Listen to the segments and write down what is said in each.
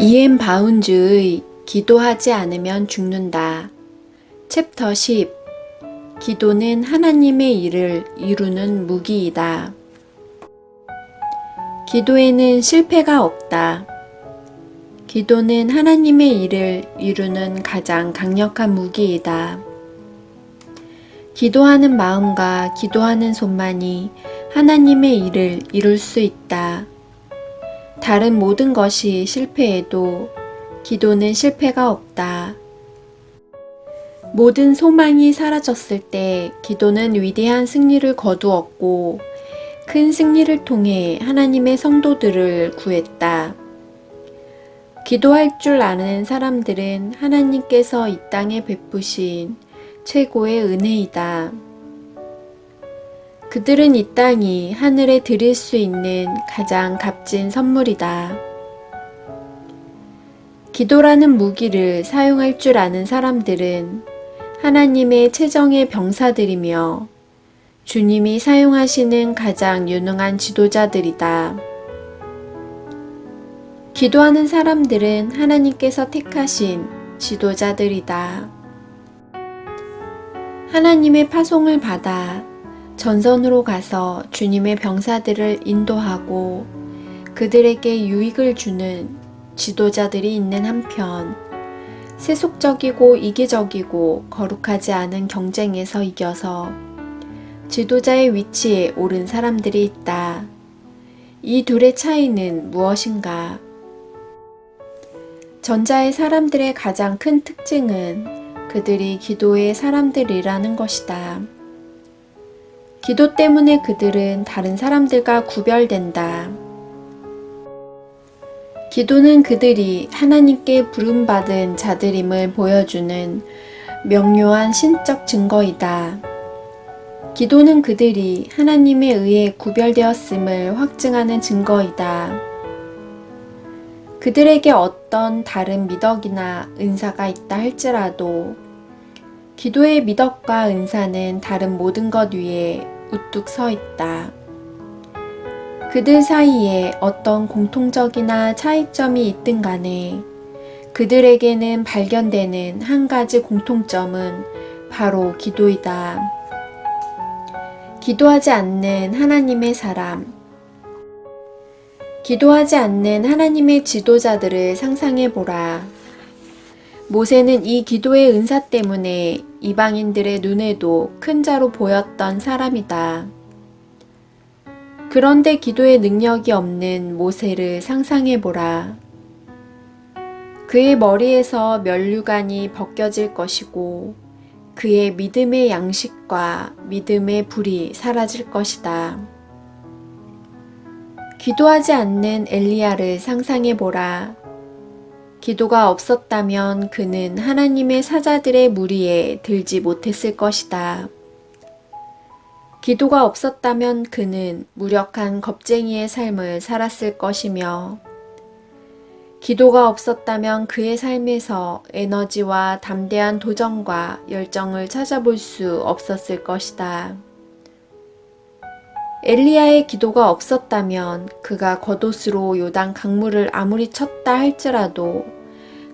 이엠 바운즈의 기도하지 않으면 죽는다. 챕터 10. 기도는 하나님의 일을 이루는 무기이다. 기도에는 실패가 없다. 기도는 하나님의 일을 이루는 가장 강력한 무기이다. 기도하는 마음과 기도하는 손만이 하나님의 일을 이룰 수 있다. 다른 모든 것이 실패해도 기도는 실패가 없다. 모든 소망이 사라졌을 때 기도는 위대한 승리를 거두었고 큰 승리를 통해 하나님의 성도들을 구했다. 기도할 줄 아는 사람들은 하나님께서 이 땅에 베푸신 최고의 은혜이다. 그들은 이 땅이 하늘에 드릴 수 있는 가장 값진 선물이다. 기도라는 무기를 사용할 줄 아는 사람들은 하나님의 체정의 병사들이며 주님이 사용하시는 가장 유능한 지도자들이다. 기도하는 사람들은 하나님께서 택하신 지도자들이다. 하나님의 파송을 받아 전선으로 가서 주님의 병사들을 인도하고 그들에게 유익을 주는 지도자들이 있는 한편 세속적이고 이기적이고 거룩하지 않은 경쟁에서 이겨서 지도자의 위치에 오른 사람들이 있다. 이 둘의 차이는 무엇인가? 전자의 사람들의 가장 큰 특징은 그들이 기도의 사람들이라는 것이다. 기도 때문에 그들은 다른 사람들과 구별된다. 기도는 그들이 하나님께 부름받은 자들임을 보여주는 명료한 신적 증거이다. 기도는 그들이 하나님에 의해 구별되었음을 확증하는 증거이다. 그들에게 어떤 다른 미덕이나 은사가 있다 할지라도 기도의 미덕과 은사는 다른 모든 것 위에 우뚝 서 있다. 그들 사이에 어떤 공통적이나 차이점이 있든 간에 그들에게는 발견되는 한 가지 공통점은 바로 기도이다. 기도하지 않는 하나님의 사람. 기도하지 않는 하나님의 지도자들을 상상해보라. 모세는 이 기도의 은사 때문에 이방인들의 눈에도 큰 자로 보였던 사람이다. 그런데 기도의 능력이 없는 모세를 상상해보라. 그의 머리에서 면류관이 벗겨질 것이고 그의 믿음의 양식과 믿음의 불이 사라질 것이다. 기도하지 않는 엘리야를 상상해보라. 기도가 없었다면 그는 하나님의 사자들의 무리에 들지 못했을 것이다. 기도가 없었다면 그는 무력한 겁쟁이의 삶을 살았을 것이며 기도가 없었다면 그의 삶에서 에너지와 담대한 도전과 열정을 찾아볼 수 없었을 것이다. 엘리야의 기도가 없었다면 그가 겉옷으로 요단 강물을 아무리 쳤다 할지라도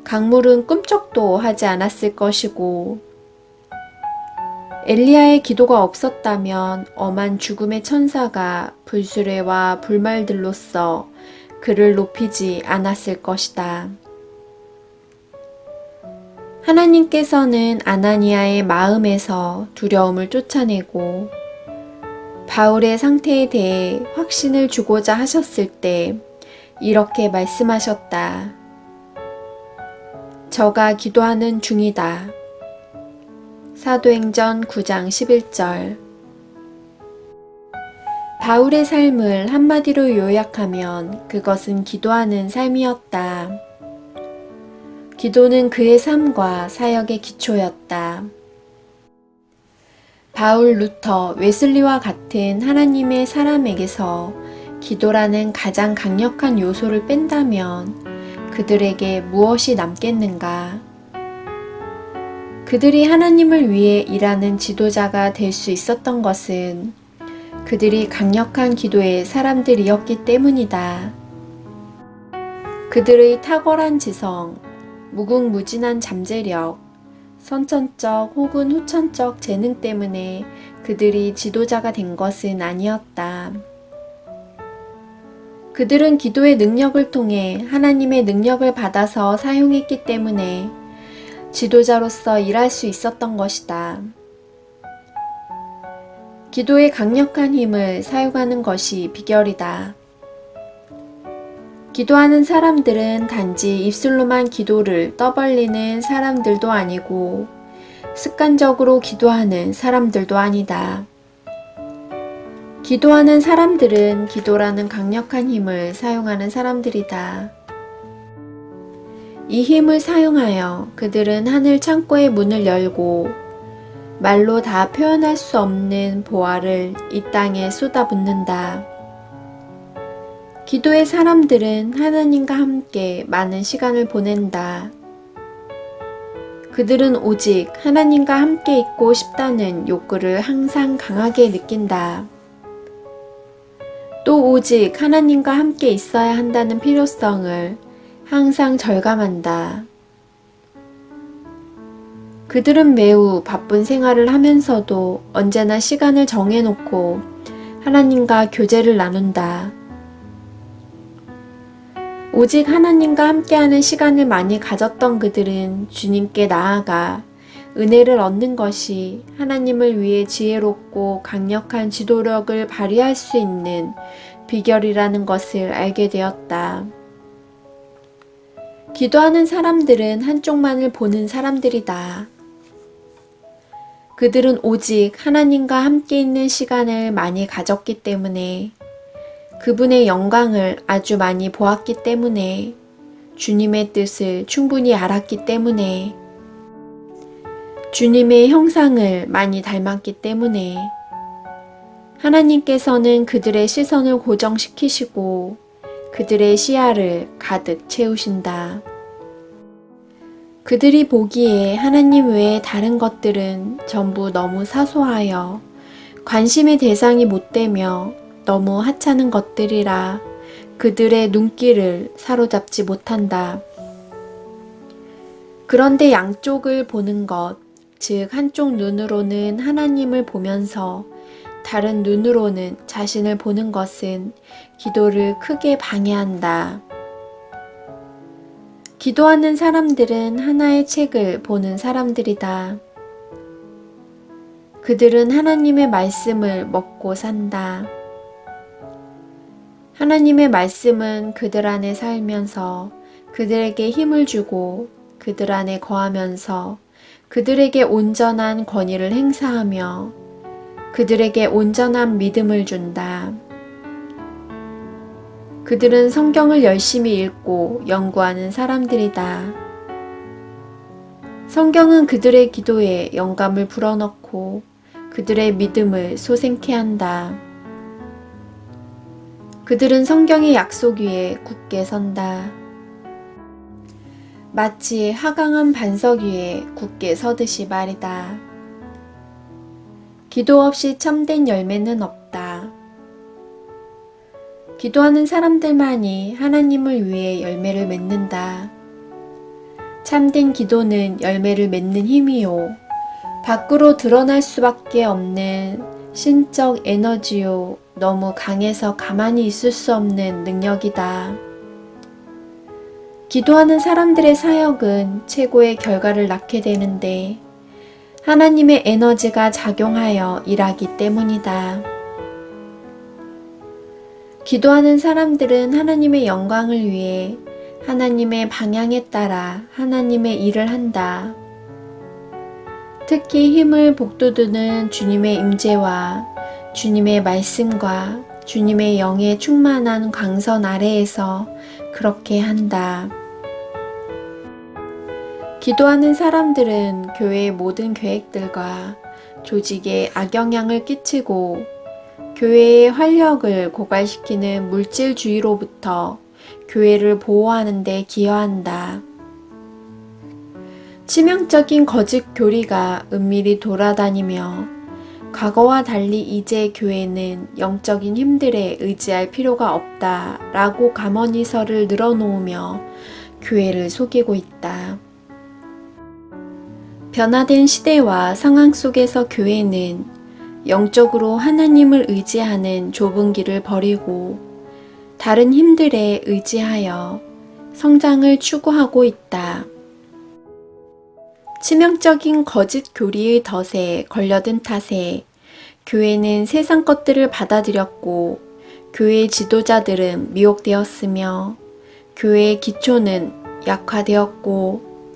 강물은 꿈쩍도 하지 않았을 것이고 엘리야의 기도가 없었다면 엄한 죽음의 천사가 불수레와 불말들로써 그를 높이지 않았을 것이다. 하나님께서는 아나니아의 마음에서 두려움을 쫓아내고 바울의 상태에 대해 확신을 주고자 하셨을 때 이렇게 말씀하셨다. 저가 기도하는 중이다. 사도행전 9장 11절. 바울의 삶을 한마디로 요약하면 그것은 기도하는 삶이었다. 기도는 그의 삶과 사역의 기초였다. 바울, 루터, 웨슬리와 같은 하나님의 사람에게서 기도라는 가장 강력한 요소를 뺀다면 그들에게 무엇이 남겠는가? 그들이 하나님을 위해 일하는 지도자가 될 수 있었던 것은 그들이 강력한 기도의 사람들이었기 때문이다. 그들의 탁월한 지성, 무궁무진한 잠재력, 선천적 혹은 후천적 재능 때문에 그들이 지도자가 된 것은 아니었다. 그들은 기도의 능력을 통해 하나님의 능력을 받아서 사용했기 때문에 지도자로서 일할 수 있었던 것이다. 기도의 강력한 힘을 사용하는 것이 비결이다. 기도하는 사람들은 단지 입술로만 기도를 떠벌리는 사람들도 아니고 습관적으로 기도하는 사람들도 아니다. 기도하는 사람들은 기도라는 강력한 힘을 사용하는 사람들이다. 이 힘을 사용하여 그들은 하늘 창고의 문을 열고 말로 다 표현할 수 없는 보화를 이 땅에 쏟아붓는다. 기도의 사람들은 하나님과 함께 많은 시간을 보낸다. 그들은 오직 하나님과 함께 있고 싶다는 욕구를 항상 강하게 느낀다. 또 오직 하나님과 함께 있어야 한다는 필요성을 항상 절감한다. 그들은 매우 바쁜 생활을 하면서도 언제나 시간을 정해놓고 하나님과 교제를 나눈다. 오직 하나님과 함께하는 시간을 많이 가졌던 그들은 주님께 나아가 은혜를 얻는 것이 하나님을 위해 지혜롭고 강력한 지도력을 발휘할 수 있는 비결이라는 것을 알게 되었다. 기도하는 사람들은 한쪽만을 보는 사람들이다. 그들은 오직 하나님과 함께 있는 시간을 많이 가졌기 때문에 그분의 영광을 아주 많이 보았기 때문에 주님의 뜻을 충분히 알았기 때문에 주님의 형상을 많이 닮았기 때문에 하나님께서는 그들의 시선을 고정시키시고 그들의 시야를 가득 채우신다. 그들이 보기에 하나님 외에 다른 것들은 전부 너무 사소하여 관심의 대상이 못되며 너무 하찮은 것들이라 그들의 눈길을 사로잡지 못한다. 그런데 양쪽을 보는 것, 즉 한쪽 눈으로는 하나님을 보면서 다른 눈으로는 자신을 보는 것은 기도를 크게 방해한다. 기도하는 사람들은 하나의 책을 보는 사람들이다. 그들은 하나님의 말씀을 먹고 산다. 하나님의 말씀은 그들 안에 살면서 그들에게 힘을 주고 그들 안에 거하면서 그들에게 온전한 권위를 행사하며 그들에게 온전한 믿음을 준다. 그들은 성경을 열심히 읽고 연구하는 사람들이다. 성경은 그들의 기도에 영감을 불어넣고 그들의 믿음을 솟생케 한다. 그들은 성경의 약속 위에 굳게 선다. 마치 하강한 반석 위에 굳게 서듯이 말이다. 기도 없이 참된 열매는 없다. 기도하는 사람들만이 하나님을 위해 열매를 맺는다. 참된 기도는 열매를 맺는 힘이요. 밖으로 드러날 수밖에 없는 신적 에너지요. 너무 강해서 가만히 있을 수 없는 능력이다. 기도하는 사람들의 사역은 최고의 결과를 낳게 되는데 하나님의 에너지가 작용하여 일하기 때문이다. 기도하는 사람들은 하나님의 영광을 위해 하나님의 방향에 따라 하나님의 일을 한다. 특히 힘을 북돋우는 주님의 임재와 주님의 말씀과 주님의 영에 충만한 광선 아래에서 그렇게 한다. 기도하는 사람들은 교회의 모든 계획들과 조직에 악영향을 끼치고 교회의 활력을 고갈시키는 물질주의로부터 교회를 보호하는 데 기여한다. 치명적인 거짓 교리가 은밀히 돌아다니며 과거와 달리 이제 교회는 영적인 힘들에 의지할 필요가 없다라고 감언이설을 늘어놓으며 교회를 속이고 있다. 변화된 시대와 상황 속에서 교회는 영적으로 하나님을 의지하는 좁은 길을 버리고 다른 힘들에 의지하여 성장을 추구하고 있다. 치명적인 거짓 교리의 덫에 걸려든 탓에 교회는 세상 것들을 받아들였고 교회 지도자들은 미혹되었으며 교회의 기초는 약화되었고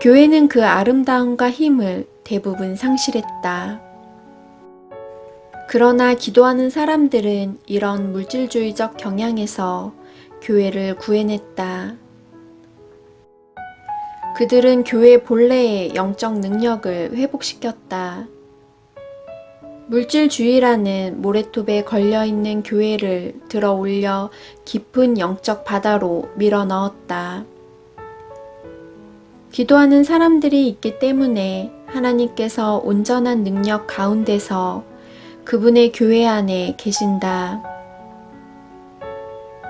교회는 그 아름다움과 힘을 대부분 상실했다. 그러나 기도하는 사람들은 이런 물질주의적 경향에서 교회를 구해냈다. 그들은 교회 본래의 영적 능력을 회복시켰다. 물질주의라는 모래톱에 걸려있는 교회를 들어 올려 깊은 영적 바다로 밀어 넣었다. 기도하는 사람들이 있기 때문에 하나님께서 온전한 능력 가운데서 그분의 교회 안에 계신다.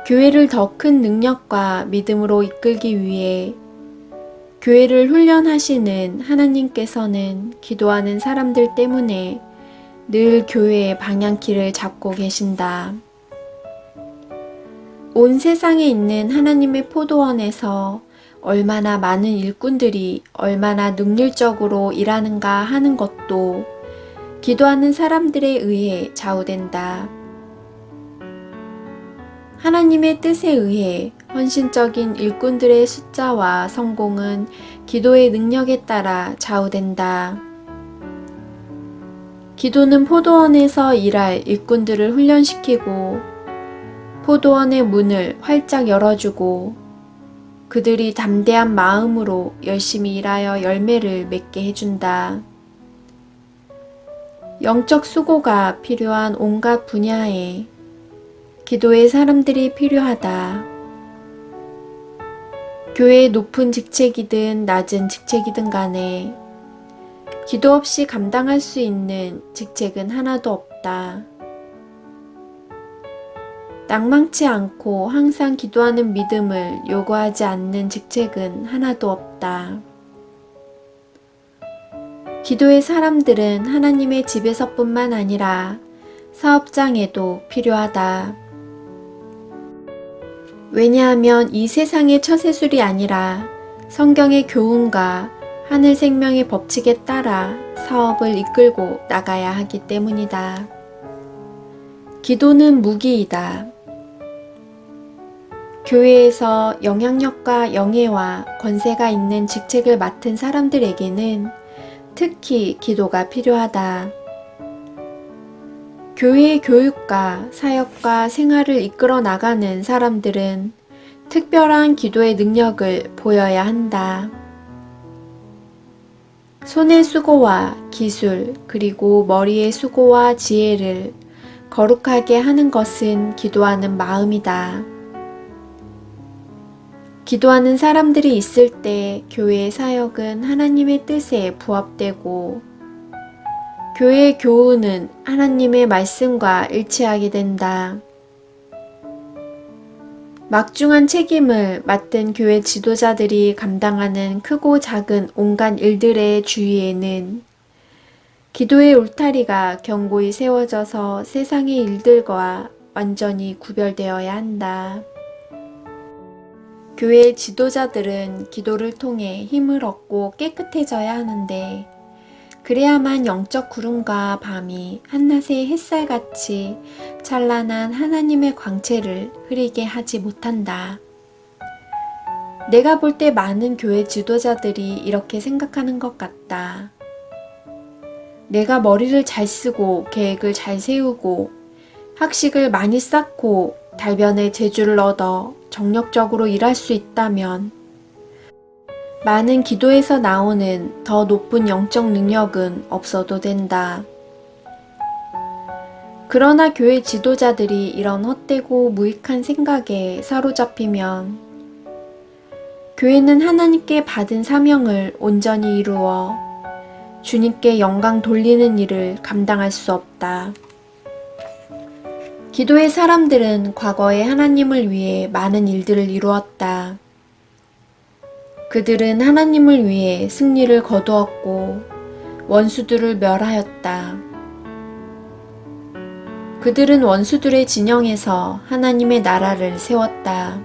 교회를 더 큰 능력과 믿음으로 이끌기 위해 교회를 훈련하시는 하나님께서는 기도하는 사람들 때문에 늘 교회의 방향키를 잡고 계신다. 온 세상에 있는 하나님의 포도원에서 얼마나 많은 일꾼들이 얼마나 능률적으로 일하는가 하는 것도 기도하는 사람들에 의해 좌우된다. 하나님의 뜻에 의해 헌신적인 일꾼들의 숫자와 성공은 기도의 능력에 따라 좌우된다. 기도는 포도원에서 일할 일꾼들을 훈련시키고 포도원의 문을 활짝 열어주고 그들이 담대한 마음으로 열심히 일하여 열매를 맺게 해준다. 영적 수고가 필요한 온갖 분야에 기도의 사람들이 필요하다. 교회의 높은 직책이든 낮은 직책이든 간에 기도 없이 감당할 수 있는 직책은 하나도 없다. 낭망치 않고 항상 기도하는 믿음을 요구하지 않는 직책은 하나도 없다. 기도의 사람들은 하나님의 집에서뿐만 아니라 사업장에도 필요하다. 왜냐하면 이 세상의 처세술이 아니라 성경의 교훈과 하늘 생명의 법칙에 따라 사업을 이끌고 나가야 하기 때문이다. 기도는 무기이다. 교회에서 영향력과 영예와 권세가 있는 직책을 맡은 사람들에게는 특히 기도가 필요하다. 교회의 교육과 사역과 생활을 이끌어 나가는 사람들은 특별한 기도의 능력을 보여야 한다. 손의 수고와 기술 그리고 머리의 수고와 지혜를 거룩하게 하는 것은 기도하는 마음이다. 기도하는 사람들이 있을 때 교회의 사역은 하나님의 뜻에 부합되고 교회의 교훈은 하나님의 말씀과 일치하게 된다. 막중한 책임을 맡은 교회 지도자들이 감당하는 크고 작은 온갖 일들의 주위에는 기도의 울타리가 견고히 세워져서 세상의 일들과 완전히 구별되어야 한다. 교회의 지도자들은 기도를 통해 힘을 얻고 깨끗해져야 하는데 그래야만 영적 구름과 밤이 한낮의 햇살같이 찬란한 하나님의 광채를 흐리게 하지 못한다. 내가 볼 때 많은 교회 지도자들이 이렇게 생각하는 것 같다. 내가 머리를 잘 쓰고 계획을 잘 세우고 학식을 많이 쌓고 달변의 재주를 얻어 정력적으로 일할 수 있다면 많은 기도에서 나오는 더 높은 영적 능력은 없어도 된다. 그러나 교회 지도자들이 이런 헛되고 무익한 생각에 사로잡히면 교회는 하나님께 받은 사명을 온전히 이루어 주님께 영광 돌리는 일을 감당할 수 없다. 기도의 사람들은 과거에 하나님을 위해 많은 일들을 이루었다. 그들은 하나님을 위해 승리를 거두었고 원수들을 멸하였다. 그들은 원수들의 진영에서 하나님의 나라를 세웠다.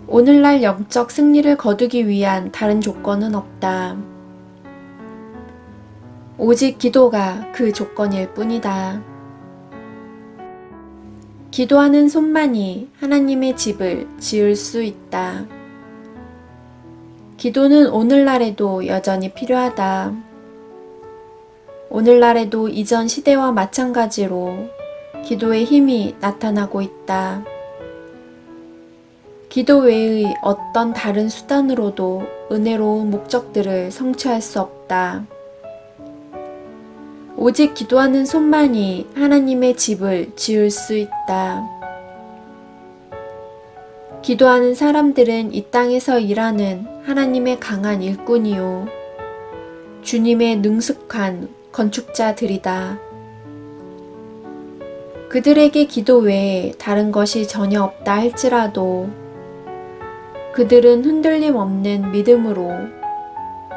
오늘날 영적 승리를 거두기 위한 다른 조건은 없다. 오직 기도가 그 조건일 뿐이다. 기도하는 손만이 하나님의 집을 지을 수 있다. 기도는 오늘날에도 여전히 필요하다. 오늘날에도 이전 시대와 마찬가지로 기도의 힘이 나타나고 있다. 기도 외의 어떤 다른 수단으로도 은혜로운 목적들을 성취할 수 없다. 오직 기도하는 손만이 하나님의 집을 지을 수 있다. 기도하는 사람들은 이 땅에서 일하는 하나님의 강한 일꾼이요 주님의 능숙한 건축자들이다. 그들에게 기도 외에 다른 것이 전혀 없다 할지라도 그들은 흔들림 없는 믿음으로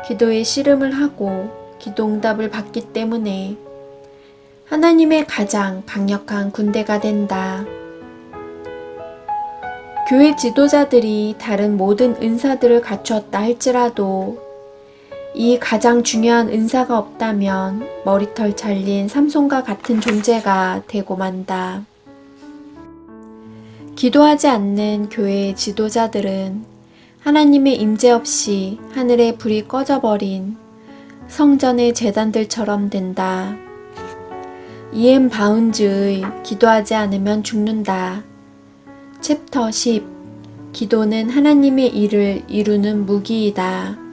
기도의 씨름을 하고 기도응답을 받기 때문에 하나님의 가장 강력한 군대가 된다. 교회 지도자들이 다른 모든 은사들을 갖추었다 할지라도 이 가장 중요한 은사가 없다면 머리털 잘린 삼손과 같은 존재가 되고 만다. 기도하지 않는 교회의 지도자들은 하나님의 임재 없이 하늘의 불이 꺼져버린 성전의 제단들처럼 된다. E.M. 바운즈의 기도하지 않으면 죽는다. 챕터 10 기도는 하나님의 일을 이루는 무기이다.